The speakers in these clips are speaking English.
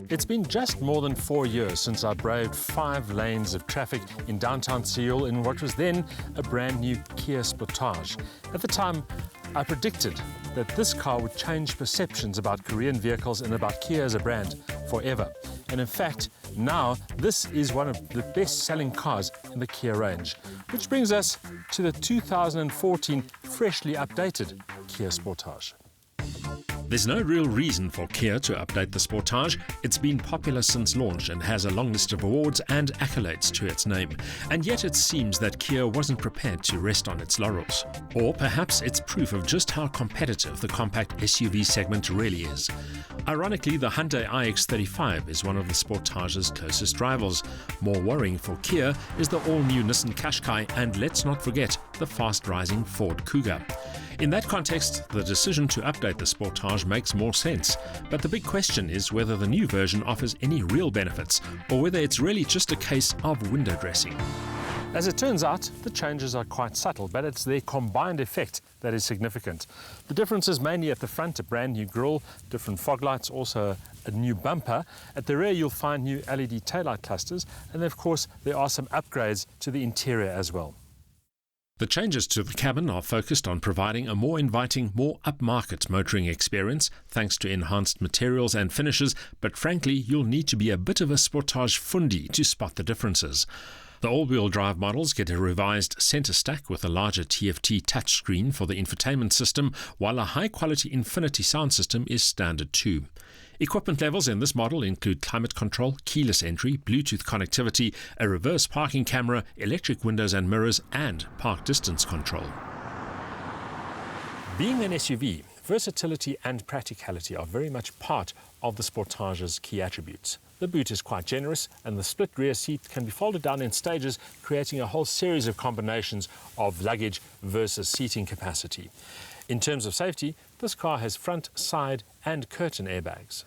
It's been just more than 4 years since I braved 5 lanes of traffic in downtown Seoul in what was then a brand new Kia Sportage. At the time, I predicted that this car would change perceptions about Korean vehicles and about Kia as a brand forever. And in fact, now this is one of the best-selling cars in the Kia range. Which brings us to the 2014 freshly updated Kia Sportage. There's no real reason for Kia to update the Sportage. It's been popular since launch and has a long list of awards and accolades to its name. And yet it seems that Kia wasn't prepared to rest on its laurels. Or perhaps it's proof of just how competitive the compact SUV segment really is. Ironically, the Hyundai iX35 is one of the Sportage's closest rivals. More worrying for Kia is the all-new Nissan Qashqai, and let's not forget the fast-rising Ford Kuga. In that context, the decision to update the Sportage makes more sense. But the big question is whether the new version offers any real benefits, or whether it's really just a case of window dressing. As it turns out, the changes are quite subtle, but it's their combined effect that is significant. The difference is mainly at the front, a brand new grille, different fog lights, also a new bumper. At the rear, you'll find new LED taillight clusters, and of course, there are some upgrades to the interior as well. The changes to the cabin are focused on providing a more inviting, more upmarket motoring experience, thanks to enhanced materials and finishes, but frankly, you'll need to be a bit of a Sportage fundi to spot the differences. The all-wheel drive models get a revised centre stack with a larger TFT touchscreen for the infotainment system, while a high-quality Infinity sound system is standard too. Equipment levels in this model include climate control, keyless entry, Bluetooth connectivity, a reverse parking camera, electric windows and mirrors, and park distance control. Being an SUV, versatility and practicality are very much part of the Sportage's key attributes. The boot is quite generous, and the split rear seat can be folded down in stages, creating a whole series of combinations of luggage versus seating capacity. In terms of safety, this car has front, side and curtain airbags.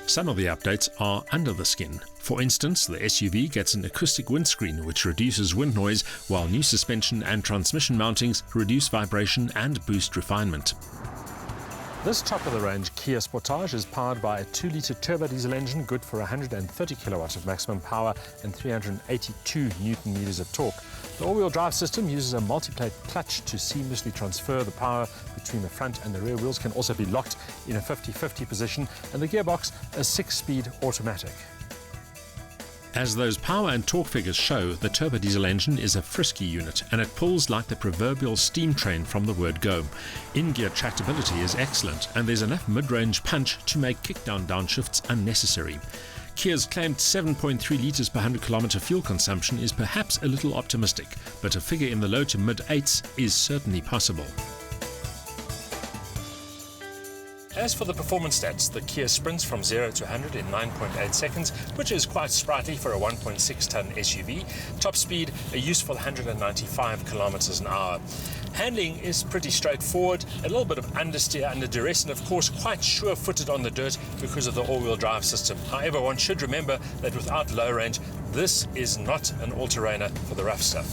Some of the updates are under the skin. For instance, the SUV gets an acoustic windscreen which reduces wind noise, while new suspension and transmission mountings reduce vibration and boost refinement. This top-of-the-range Kia Sportage is powered by a 2-litre turbo diesel engine, good for 130 kilowatts of maximum power and 382 newton-meters of torque. The all-wheel drive system uses a multi-plate clutch to seamlessly transfer the power between the front and the rear wheels, can also be locked in a 50-50 position, and the gearbox a 6-speed automatic. As those power and torque figures show, the turbo diesel engine is a frisky unit, and it pulls like the proverbial steam train from the word go. In-gear tractability is excellent, and there's enough mid-range punch to make kick-down downshifts unnecessary. Kia's claimed 7.3 litres per 100 kilometre fuel consumption is perhaps a little optimistic, but a figure in the low to mid-8s is certainly possible. As for the performance stats, the Kia sprints from 0 to 100 in 9.8 seconds, which is quite sprightly for a 1.6-ton SUV. Top speed, a useful 195 kilometers an hour. Handling is pretty straightforward, a little bit of understeer under duress, and of course quite sure-footed on the dirt because of the all-wheel drive system. However, one should remember that without low range, this is not an all-terrainer for the rough stuff.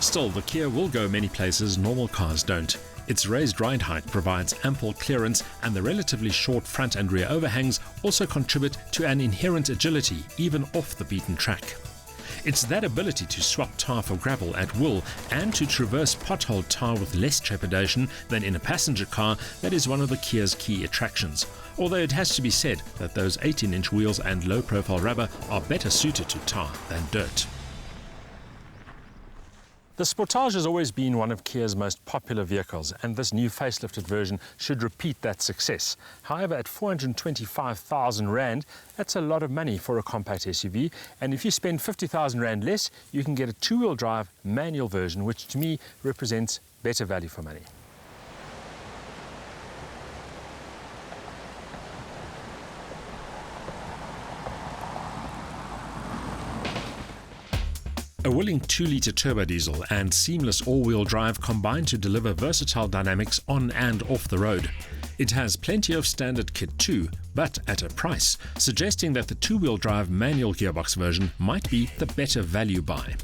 Still, the Kia will go many places normal cars don't. Its raised ride height provides ample clearance, and the relatively short front and rear overhangs also contribute to an inherent agility even off the beaten track. It's that ability to swap tar for gravel at will and to traverse pothole tar with less trepidation than in a passenger car that is one of the Kia's key attractions. Although it has to be said that those 18-inch wheels and low-profile rubber are better suited to tar than dirt. The Sportage has always been one of Kia's most popular vehicles, and this new facelifted version should repeat that success. However, at 425,000 Rand, that's a lot of money for a compact SUV, and if you spend 50,000 Rand less, you can get a two-wheel drive manual version, which to me represents better value for money. A willing 2-litre turbo diesel and seamless all-wheel drive combine to deliver versatile dynamics on and off the road. It has plenty of standard kit too, but at a price, suggesting that the two-wheel drive manual gearbox version might be the better value buy.